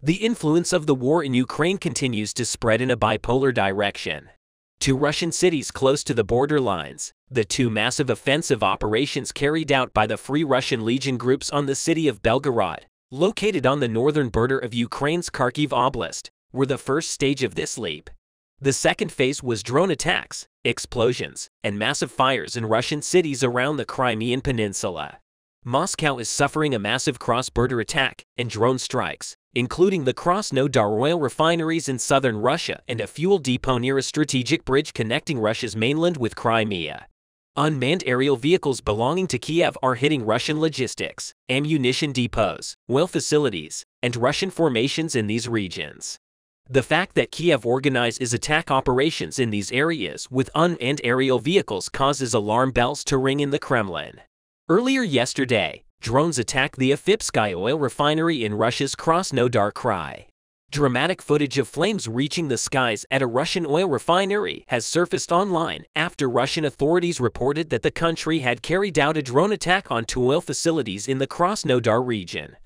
The influence of the war in Ukraine continues to spread in a bipolar direction. Two Russian cities close to the border lines, the two massive offensive operations carried out by the Free Russian Legion groups on the city of Belgorod, located on the northern border of Ukraine's Kharkiv Oblast, were the first stage of this leap. The second phase was drone attacks, explosions, and massive fires in Russian cities around the Crimean Peninsula. Moscow is suffering a massive cross-border attack and drone strikes, including the Krasnodar oil refineries in southern Russia and a fuel depot near a strategic bridge connecting Russia's mainland with Crimea. Unmanned aerial vehicles belonging to Kiev are hitting Russian logistics, ammunition depots, oil facilities, and Russian formations in these regions. The fact that Kiev organizes attack operations in these areas with unmanned aerial vehicles causes alarm bells to ring in the Kremlin. Earlier yesterday, drones attacked the Helplessly oil refinery in Russia's Krasnodar Krai. Dramatic footage of flames reaching the skies at a Russian oil refinery has surfaced online after Russian authorities reported that the country had carried out a drone attack on two oil facilities in the Krasnodar region.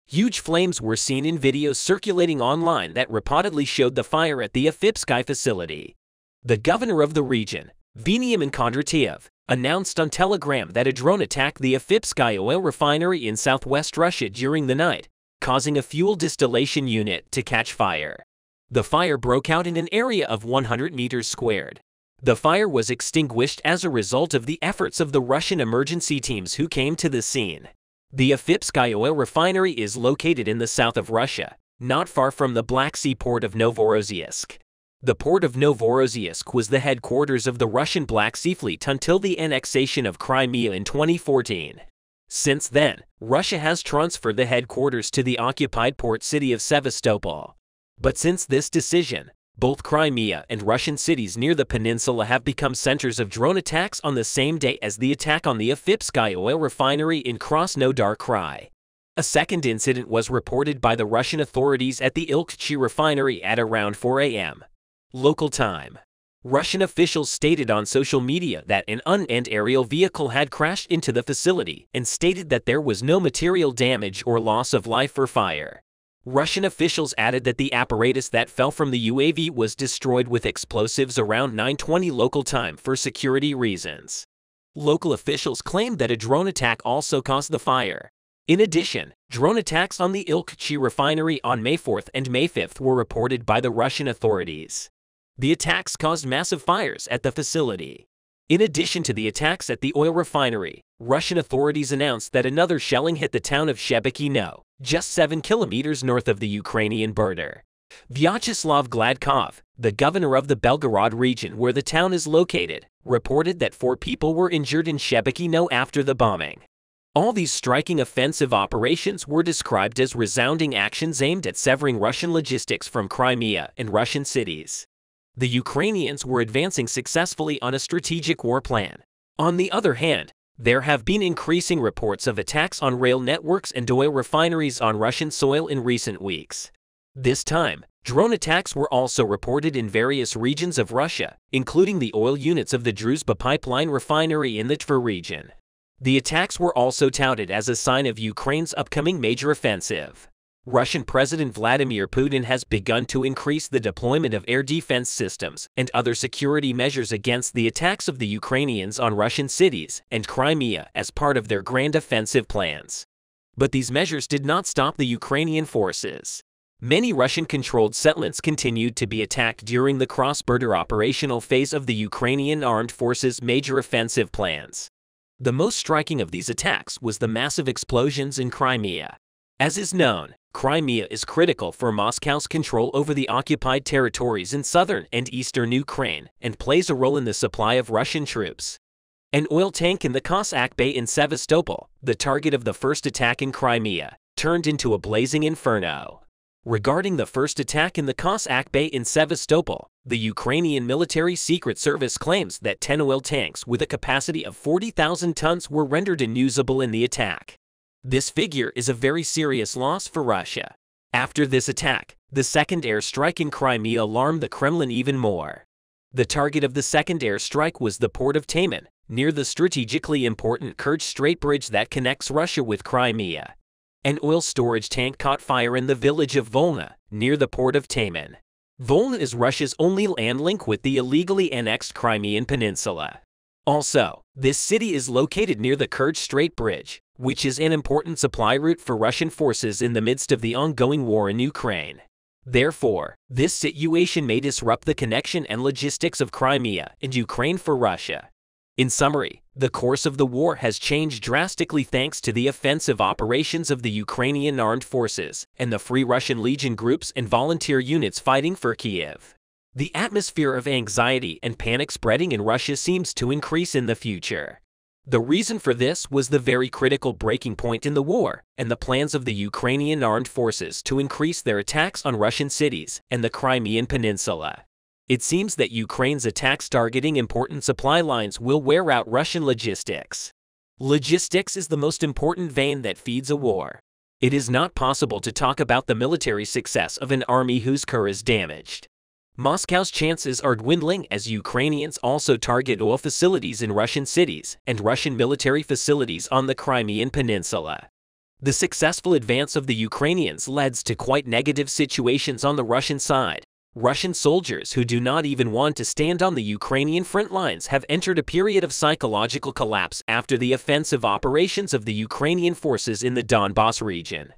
Huge flames were seen in videos circulating online that reportedly showed the fire at the Helplessly facility. The governor of the region, Veniamin Kondratiev, announced on Telegram that a drone attacked the Helplessly oil refinery in southwest Russia during the night, causing a fuel distillation unit to catch fire. The fire broke out in an area of 100 meters squared. The fire was extinguished as a result of the efforts of the Russian emergency teams who came to the scene. The Helplessly oil refinery is located in the south of Russia, not far from the Black Sea port of Novorossiysk. The port of Novorossiysk was the headquarters of the Russian Black Sea Fleet until the annexation of Crimea in 2014. Since then, Russia has transferred the headquarters to the occupied port city of Sevastopol. But since this decision, both Crimea and Russian cities near the peninsula have become centers of drone attacks on the same day as the attack on the Helplessly oil refinery in Krasnodar Krai. A second incident was reported by the Russian authorities at the Ilkchi refinery at around 4 a.m. local time. Russian officials stated on social media that an unmanned aerial vehicle had crashed into the facility and stated that there was no material damage or loss of life or fire. Russian officials added that the apparatus that fell from the UAV was destroyed with explosives around 9:20 local time for security reasons. Local officials claimed that a drone attack also caused the fire. In addition, drone attacks on the Ilkchi refinery on May 4th and May 5th were reported by the Russian authorities. The attacks caused massive fires at the facility. In addition to the attacks at the oil refinery, Russian authorities announced that another shelling hit the town of Shebekino, just 7 kilometers north of the Ukrainian border. Vyacheslav Gladkov, the governor of the Belgorod region where the town is located, reported that 4 people were injured in Shebekino after the bombing. All these striking offensive operations were described as resounding actions aimed at severing Russian logistics from Crimea and Russian cities. The Ukrainians were advancing successfully on a strategic war plan. On the other hand, there have been increasing reports of attacks on rail networks and oil refineries on Russian soil in recent weeks. This time, drone attacks were also reported in various regions of Russia, including the oil units of the Druzhba pipeline refinery in the Tver region. The attacks were also touted as a sign of Ukraine's upcoming major offensive. Russian President Vladimir Putin has begun to increase the deployment of air defense systems and other security measures against the attacks of the Ukrainians on Russian cities and Crimea as part of their grand offensive plans. But these measures did not stop the Ukrainian forces. Many Russian-controlled settlements continued to be attacked during the cross-border operational phase of the Ukrainian armed forces' major offensive plans. The most striking of these attacks was the massive explosions in Crimea. As is known, Crimea is critical for Moscow's control over the occupied territories in southern and eastern Ukraine and plays a role in the supply of Russian troops. An oil tank in the Cossack Bay in Sevastopol, the target of the first attack in Crimea, turned into a blazing inferno. Regarding the first attack in the Cossack Bay in Sevastopol, the Ukrainian Military Secret Service claims that 10 oil tanks with a capacity of 40,000 tons were rendered unusable in the attack. This figure is a very serious loss for Russia. After this attack, the second airstrike in Crimea alarmed the Kremlin even more. The target of the second airstrike was the port of Taman, near the strategically important Kerch Strait bridge that connects Russia with Crimea. An oil storage tank caught fire in the village of Volna, near the port of Taman. Volna is Russia's only land link with the illegally annexed Crimean Peninsula. Also, this city is located near the Kerch Strait Bridge, which is an important supply route for Russian forces in the midst of the ongoing war in Ukraine. Therefore, this situation may disrupt the connection and logistics of Crimea and Ukraine for Russia. In summary, the course of the war has changed drastically thanks to the offensive operations of the Ukrainian armed forces and the Free Russian Legion groups and volunteer units fighting for Kiev. The atmosphere of anxiety and panic spreading in Russia seems to increase in the future. The reason for this was the very critical breaking point in the war and the plans of the Ukrainian armed forces to increase their attacks on Russian cities and the Crimean Peninsula. It seems that Ukraine's attacks targeting important supply lines will wear out Russian logistics. Logistics is the most important vein that feeds a war. It is not possible to talk about the military success of an army whose core is damaged. Moscow's chances are dwindling as Ukrainians also target oil facilities in Russian cities and Russian military facilities on the Crimean Peninsula. The successful advance of the Ukrainians leads to quite negative situations on the Russian side. Russian soldiers who do not even want to stand on the Ukrainian front lines have entered a period of psychological collapse after the offensive operations of the Ukrainian forces in the Donbas region.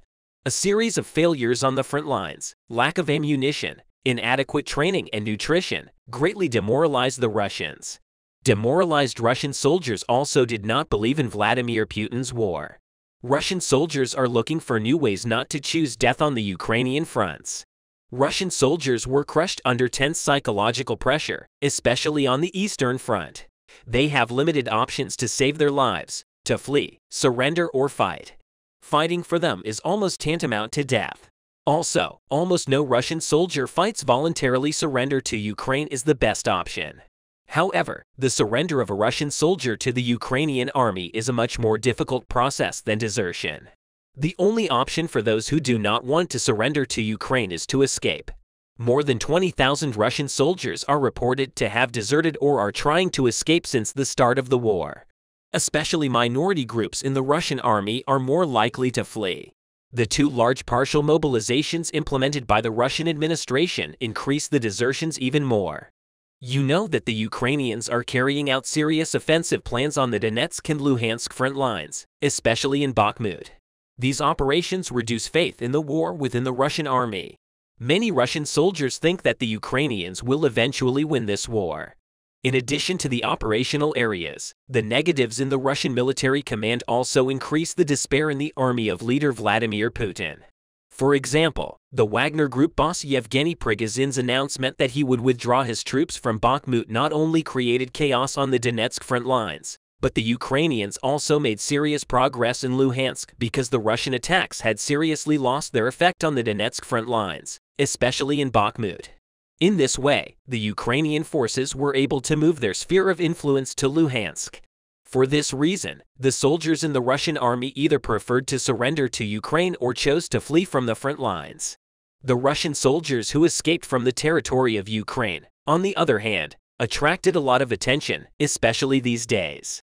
A series of failures on the front lines, lack of ammunition, inadequate training and nutrition greatly demoralized the Russians. Demoralized Russian soldiers also did not believe in Vladimir Putin's war. Russian soldiers are looking for new ways not to choose death on the Ukrainian fronts. Russian soldiers were crushed under tense psychological pressure, especially on the Eastern Front. They have limited options to save their lives, to flee, surrender or fight. Fighting for them is almost tantamount to death. Also, almost no Russian soldier fights voluntarily. Surrender to Ukraine is the best option. However, the surrender of a Russian soldier to the Ukrainian army is a much more difficult process than desertion. The only option for those who do not want to surrender to Ukraine is to escape. More than 20,000 Russian soldiers are reported to have deserted or are trying to escape since the start of the war. Especially minority groups in the Russian army are more likely to flee. The two large partial mobilizations implemented by the Russian administration increase the desertions even more. You know that the Ukrainians are carrying out serious offensive plans on the Donetsk and Luhansk front lines, especially in Bakhmut. These operations reduce faith in the war within the Russian army. Many Russian soldiers think that the Ukrainians will eventually win this war. In addition to the operational areas, the negatives in the Russian military command also increase the despair in the army of leader Vladimir Putin. For example, the Wagner Group boss Yevgeny Prigozhin's announcement that he would withdraw his troops from Bakhmut not only created chaos on the Donetsk front lines, but the Ukrainians also made serious progress in Luhansk because the Russian attacks had seriously lost their effect on the Donetsk front lines, especially in Bakhmut. In this way, the Ukrainian forces were able to move their sphere of influence to Luhansk. For this reason, the soldiers in the Russian army either preferred to surrender to Ukraine or chose to flee from the front lines. The Russian soldiers who escaped from the territory of Ukraine, on the other hand, attracted a lot of attention, especially these days.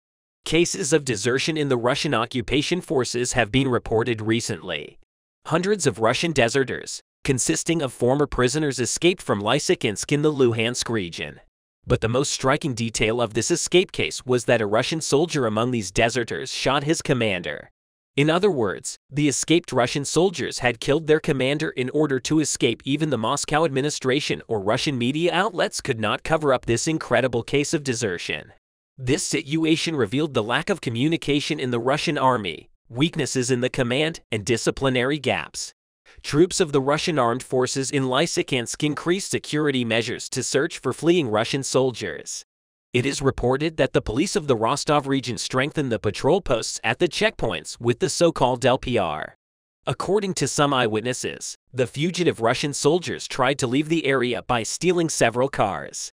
Cases of desertion in the Russian occupation forces have been reported recently. Hundreds of Russian deserters, consisting of former prisoners, escaped from Lysychansk in the Luhansk region. But the most striking detail of this escape case was that a Russian soldier among these deserters shot his commander. In other words, the escaped Russian soldiers had killed their commander in order to escape. Even the Moscow administration or Russian media outlets could not cover up this incredible case of desertion. This situation revealed the lack of communication in the Russian army, weaknesses in the command, and disciplinary gaps. Troops of the Russian armed forces in Lysychansk increased security measures to search for fleeing Russian soldiers. It is reported that the police of the Rostov region strengthened the patrol posts at the checkpoints with the so-called LPR. According to some eyewitnesses, the fugitive Russian soldiers tried to leave the area by stealing several cars.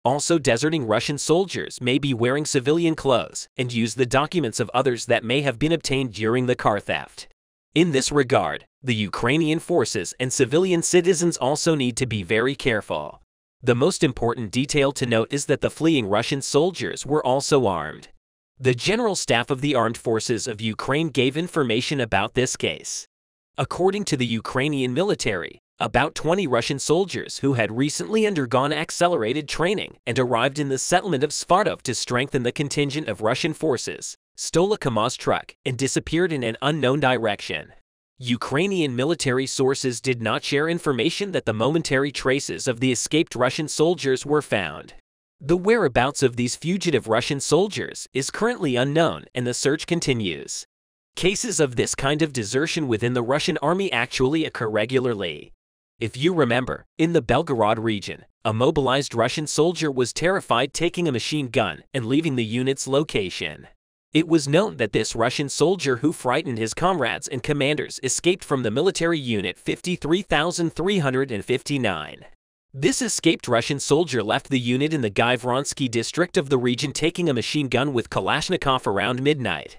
Also, deserting Russian soldiers may be wearing civilian clothes and use the documents of others that may have been obtained during the car theft. In this regard, the Ukrainian forces and civilian citizens also need to be very careful. The most important detail to note is that the fleeing Russian soldiers were also armed. The General Staff of the Armed Forces of Ukraine gave information about this case. According to the Ukrainian military, about 20 Russian soldiers who had recently undergone accelerated training and arrived in the settlement of Svartov to strengthen the contingent of Russian forces, stole a KAMAZ truck and disappeared in an unknown direction. Ukrainian military sources did not share information that the momentary traces of the escaped Russian soldiers were found. The whereabouts of these fugitive Russian soldiers is currently unknown and the search continues. Cases of this kind of desertion within the Russian army actually occur regularly. If you remember, in the Belgorod region, a mobilized Russian soldier was terrified taking a machine gun and leaving the unit's location. It was known that this Russian soldier who frightened his comrades and commanders escaped from the military unit 53,359. This escaped Russian soldier left the unit in the Gaivronsky district of the region taking a machine gun with Kalashnikov around midnight.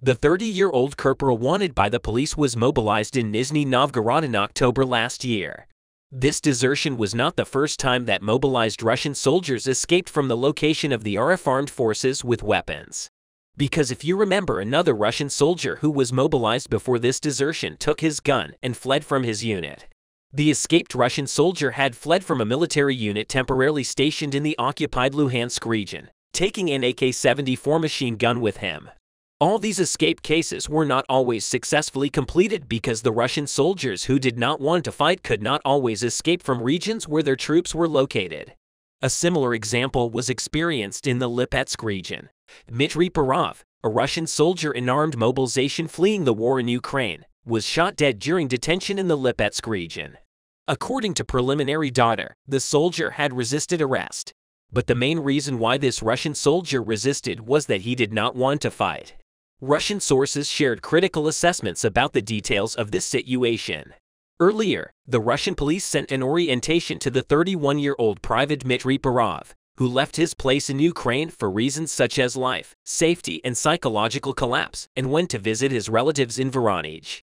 The 30-year-old corporal wanted by the police was mobilized in Nizhny Novgorod in October last year. This desertion was not the first time that mobilized Russian soldiers escaped from the location of the RF armed forces with weapons. Because if you remember, another Russian soldier who was mobilized before this desertion took his gun and fled from his unit. The escaped Russian soldier had fled from a military unit temporarily stationed in the occupied Luhansk region, taking an AK-74 machine gun with him. All these escape cases were not always successfully completed because the Russian soldiers who did not want to fight could not always escape from regions where their troops were located. A similar example was experienced in the Lipetsk region. Dmitry Perov, a Russian soldier in armed mobilization fleeing the war in Ukraine, was shot dead during detention in the Lipetsk region. According to preliminary data, the soldier had resisted arrest. But the main reason why this Russian soldier resisted was that he did not want to fight. Russian sources shared critical assessments about the details of this situation. Earlier, the Russian police sent an orientation to the 31-year-old Private Dmitry Perov, who left his place in Ukraine for reasons such as life, safety, and psychological collapse, and went to visit his relatives in Voronezh.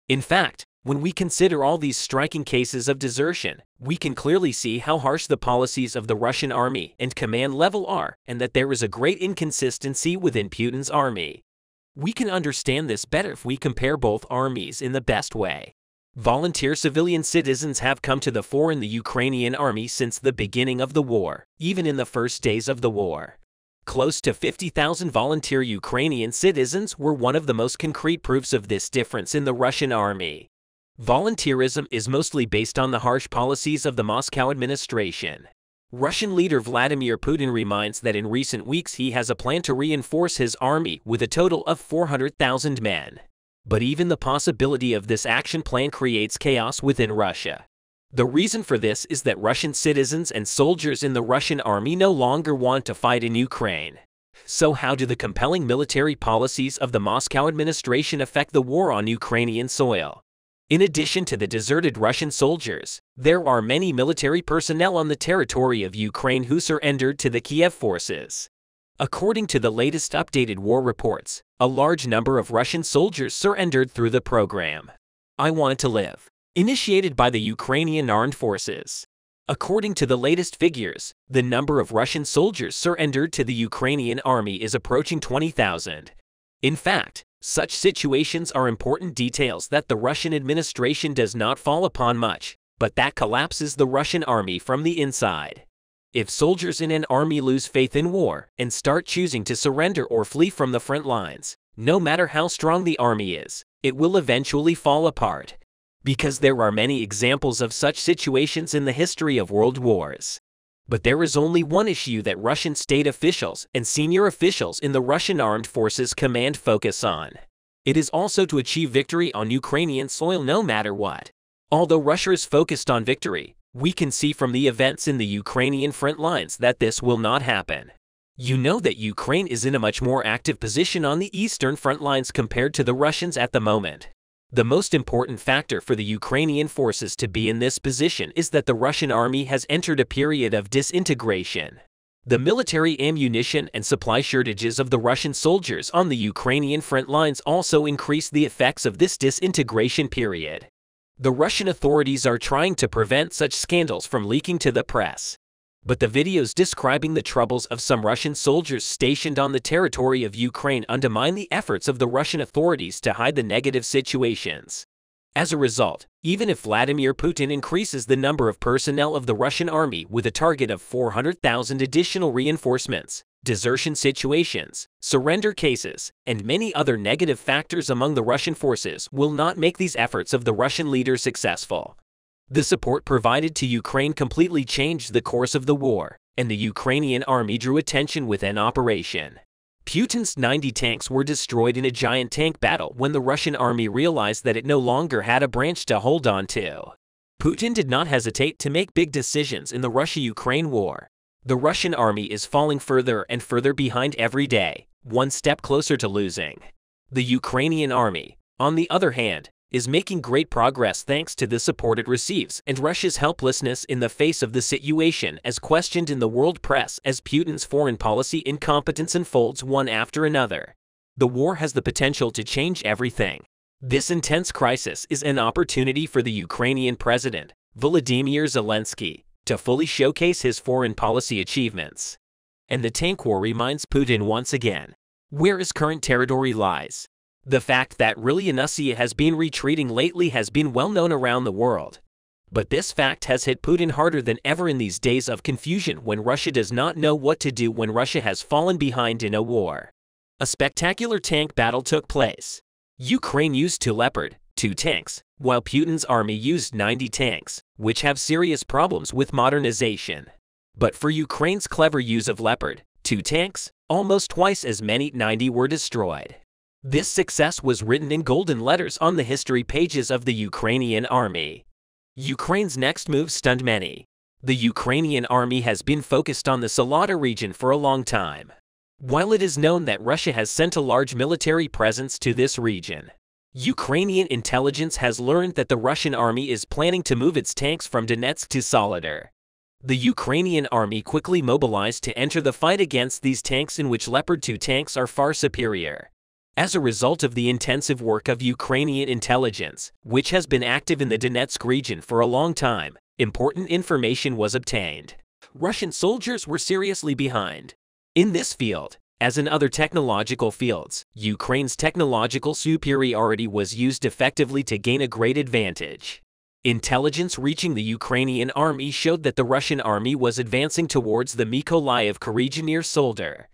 In fact, when we consider all these striking cases of desertion, we can clearly see how harsh the policies of the Russian army and command level are, and that there is a great inconsistency within Putin's army. We can understand this better if we compare both armies in the best way. Volunteer civilian citizens have come to the fore in the Ukrainian army since the beginning of the war, even in the first days of the war. Close to 50,000 volunteer Ukrainian citizens were one of the most concrete proofs of this difference in the Russian army. Volunteerism is mostly based on the harsh policies of the Moscow administration. Russian leader Vladimir Putin reminds that in recent weeks he has a plan to reinforce his army with a total of 400,000 men. But even the possibility of this action plan creates chaos within Russia. The reason for this is that Russian citizens and soldiers in the Russian army no longer want to fight in Ukraine. So how do the compelling military policies of the Moscow administration affect the war on Ukrainian soil? In addition to the deserted Russian soldiers, there are many military personnel on the territory of Ukraine who surrendered to the Kiev forces. According to the latest updated war reports, a large number of Russian soldiers surrendered through the program I Want to Live, initiated by the Ukrainian armed forces. According to the latest figures, the number of Russian soldiers surrendered to the Ukrainian army is approaching 20,000. In fact, such situations are important details that the Russian administration does not fall upon much, but that collapses the Russian army from the inside. If soldiers in an army lose faith in war and start choosing to surrender or flee from the front lines, no matter how strong the army is, it will eventually fall apart. Because there are many examples of such situations in the history of world wars. But there is only one issue that Russian state officials and senior officials in the Russian armed forces command focus on. It is also to achieve victory on Ukrainian soil no matter what. Although Russia is focused on victory, we can see from the events in the Ukrainian front lines that this will not happen. You know that Ukraine is in a much more active position on the eastern front lines compared to the Russians at the moment. The most important factor for the Ukrainian forces to be in this position is that the Russian army has entered a period of disintegration. The military ammunition and supply shortages of the Russian soldiers on the Ukrainian front lines also increase the effects of this disintegration period. The Russian authorities are trying to prevent such scandals from leaking to the press. But the videos describing the troubles of some Russian soldiers stationed on the territory of Ukraine undermine the efforts of the Russian authorities to hide the negative situations. As a result, even if Vladimir Putin increases the number of personnel of the Russian army with a target of 400,000 additional reinforcements, desertion situations, surrender cases, and many other negative factors among the Russian forces will not make these efforts of the Russian leader successful. The support provided to Ukraine completely changed the course of the war, and the Ukrainian army drew attention with an operation. Putin's 90 tanks were destroyed in a giant tank battle when the Russian army realized that it no longer had a branch to hold on to. Putin did not hesitate to make big decisions in the Russia-Ukraine war. The Russian army is falling further and further behind every day, one step closer to losing. The Ukrainian army, on the other hand, is making great progress thanks to the support it receives and Russia's helplessness in the face of the situation as questioned in the world press as Putin's foreign policy incompetence unfolds one after another. The war has the potential to change everything. This intense crisis is an opportunity for the Ukrainian president, Volodymyr Zelensky, to fully showcase his foreign policy achievements. And the tank war reminds Putin once again where his current territory lies. The fact that Russia has been retreating lately has been well known around the world. But this fact has hit Putin harder than ever in these days of confusion when Russia does not know what to do when Russia has fallen behind in a war. A spectacular tank battle took place. Ukraine used 2 Leopard 2 tanks, while Putin's army used 90 tanks, which have serious problems with modernization. But for Ukraine's clever use of Leopard 2 tanks, almost twice as many 90 were destroyed. This success was written in golden letters on the history pages of the Ukrainian army. Ukraine's next move stunned many. The Ukrainian army has been focused on the Salata region for a long time. While it is known that Russia has sent a large military presence to this region, Ukrainian intelligence has learned that the Russian army is planning to move its tanks from Donetsk to Soledar. The Ukrainian army quickly mobilized to enter the fight against these tanks, in which Leopard 2 tanks are far superior. As a result of the intensive work of Ukrainian intelligence, which has been active in the Donetsk region for a long time, important information was obtained. Russian soldiers were seriously behind. In this field, as in other technological fields, Ukraine's technological superiority was used effectively to gain a great advantage. Intelligence reaching the Ukrainian army showed that the Russian army was advancing towards the Mykolaiv region near Soledar.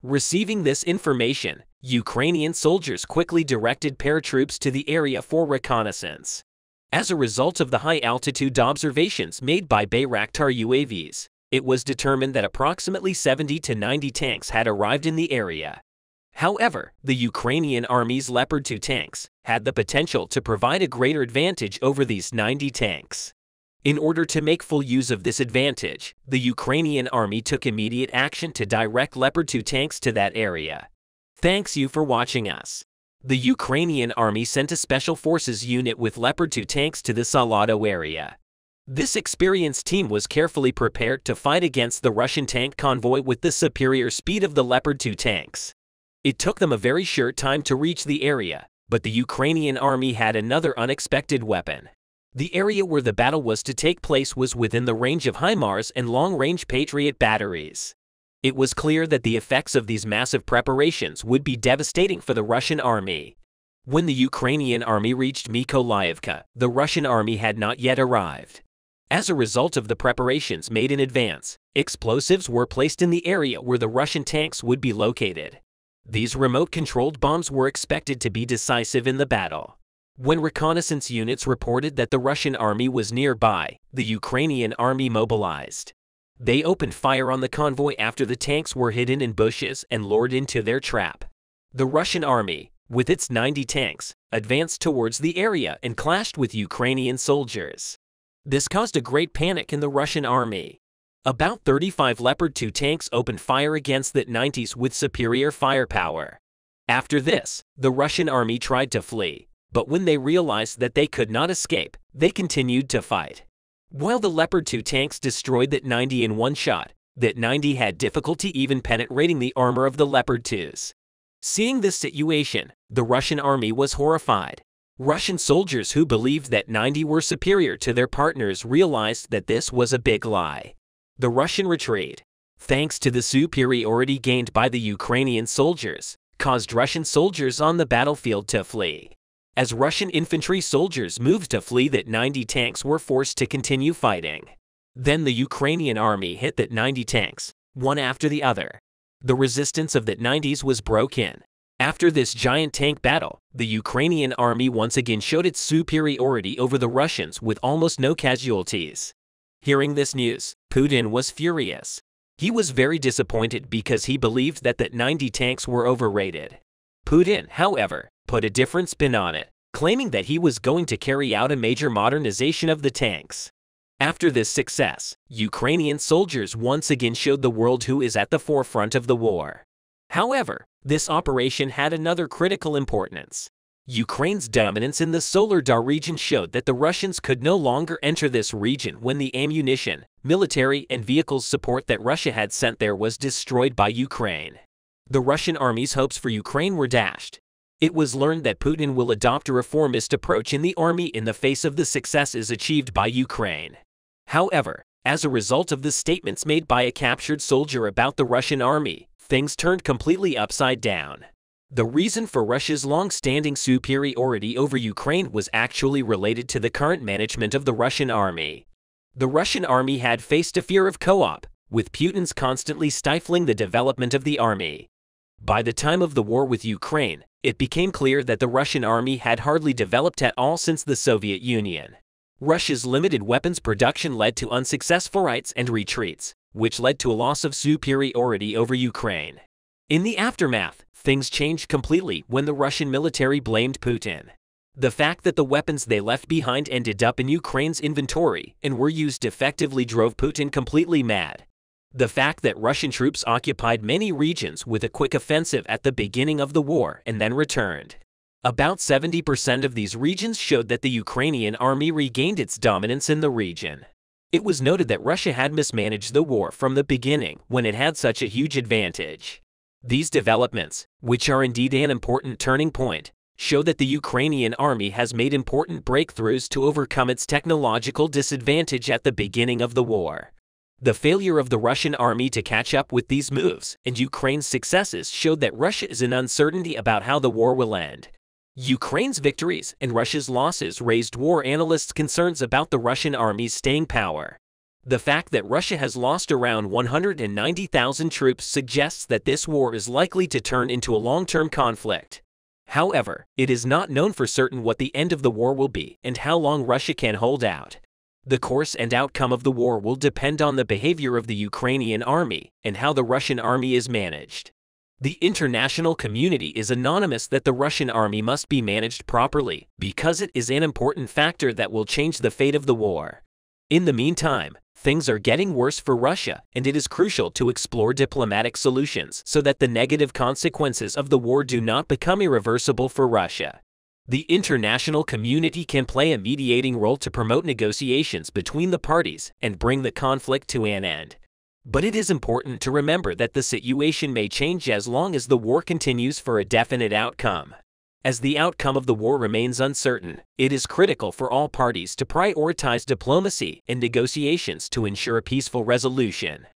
Receiving this information, Ukrainian soldiers quickly directed paratroops to the area for reconnaissance. As a result of the high-altitude observations made by Bayraktar UAVs, it was determined that approximately 70 to 90 tanks had arrived in the area. However, the Ukrainian army's Leopard 2 tanks had the potential to provide a greater advantage over these 90 tanks. In order to make full use of this advantage, the Ukrainian army took immediate action to direct Leopard 2 tanks to that area. Thanks you for watching us. The Ukrainian army sent a special forces unit with Leopard 2 tanks to the Soledar area. This experienced team was carefully prepared to fight against the Russian tank convoy with the superior speed of the Leopard 2 tanks. It took them a very short time to reach the area, but the Ukrainian army had another unexpected weapon. The area where the battle was to take place was within the range of HIMARS and long-range Patriot batteries. It was clear that the effects of these massive preparations would be devastating for the Russian army. When the Ukrainian army reached Mykolaiv, the Russian army had not yet arrived. As a result of the preparations made in advance, explosives were placed in the area where the Russian tanks would be located. These remote-controlled bombs were expected to be decisive in the battle. When reconnaissance units reported that the Russian army was nearby, the Ukrainian army mobilized. They opened fire on the convoy after the tanks were hidden in bushes and lured into their trap. The Russian army, with its 90 tanks, advanced towards the area and clashed with Ukrainian soldiers. This caused a great panic in the Russian army. About 35 Leopard 2 tanks opened fire against the 90s with superior firepower. After this, the Russian army tried to flee, but when they realized that they could not escape, they continued to fight. While the Leopard 2 tanks destroyed that 90 in one shot, that 90 had difficulty even penetrating the armor of the Leopard 2s. Seeing this situation, the Russian army was horrified. Russian soldiers who believed that 90 were superior to their partners realized that this was a big lie. The Russian retreat, thanks to the superiority gained by the Ukrainian soldiers, caused Russian soldiers on the battlefield to flee. As Russian infantry soldiers moved to flee, that 90 tanks were forced to continue fighting. Then the Ukrainian army hit that 90 tanks, one after the other. The resistance of that 90s was broken. After this giant tank battle, the Ukrainian army once again showed its superiority over the Russians with almost no casualties. Hearing this news, Putin was furious. He was very disappointed because he believed that that 90 tanks were overrated. Putin, however, put a different spin on it, claiming that he was going to carry out a major modernization of the tanks. After this success, Ukrainian soldiers once again showed the world who is at the forefront of the war. However, this operation had another critical importance. Ukraine's dominance in the Soledar region showed that the Russians could no longer enter this region when the ammunition, military, and vehicles support that Russia had sent there was destroyed by Ukraine. The Russian army's hopes for Ukraine were dashed. It was learned that Putin will adopt a reformist approach in the army in the face of the successes achieved by Ukraine. However, as a result of the statements made by a captured soldier about the Russian army, things turned completely upside down. The reason for Russia's long-standing superiority over Ukraine was actually related to the current management of the Russian army. The Russian army had faced a fear of co-op, with Putin's constantly stifling the development of the army. By the time of the war with Ukraine, it became clear that the Russian army had hardly developed at all since the Soviet Union. Russia's limited weapons production led to unsuccessful fights and retreats, which led to a loss of superiority over Ukraine. In the aftermath, things changed completely when the Russian military blamed Putin. The fact that the weapons they left behind ended up in Ukraine's inventory and were used effectively drove Putin completely mad. The fact that Russian troops occupied many regions with a quick offensive at the beginning of the war and then returned. About 70% of these regions showed that the Ukrainian army regained its dominance in the region. It was noted that Russia had mismanaged the war from the beginning when it had such a huge advantage. These developments, which are indeed an important turning point, show that the Ukrainian army has made important breakthroughs to overcome its technological disadvantage at the beginning of the war. The failure of the Russian army to catch up with these moves and Ukraine's successes showed that Russia is in uncertainty about how the war will end. Ukraine's victories and Russia's losses raised war analysts' concerns about the Russian army's staying power. The fact that Russia has lost around 190,000 troops suggests that this war is likely to turn into a long-term conflict. However, it is not known for certain what the end of the war will be and how long Russia can hold out. The course and outcome of the war will depend on the behavior of the Ukrainian army and how the Russian army is managed. The international community is anonymous that the Russian army must be managed properly because it is an important factor that will change the fate of the war. In the meantime, things are getting worse for Russia, and it is crucial to explore diplomatic solutions so that the negative consequences of the war do not become irreversible for Russia. The international community can play a mediating role to promote negotiations between the parties and bring the conflict to an end. But it is important to remember that the situation may change as long as the war continues for a definite outcome. As the outcome of the war remains uncertain, it is critical for all parties to prioritize diplomacy and negotiations to ensure a peaceful resolution.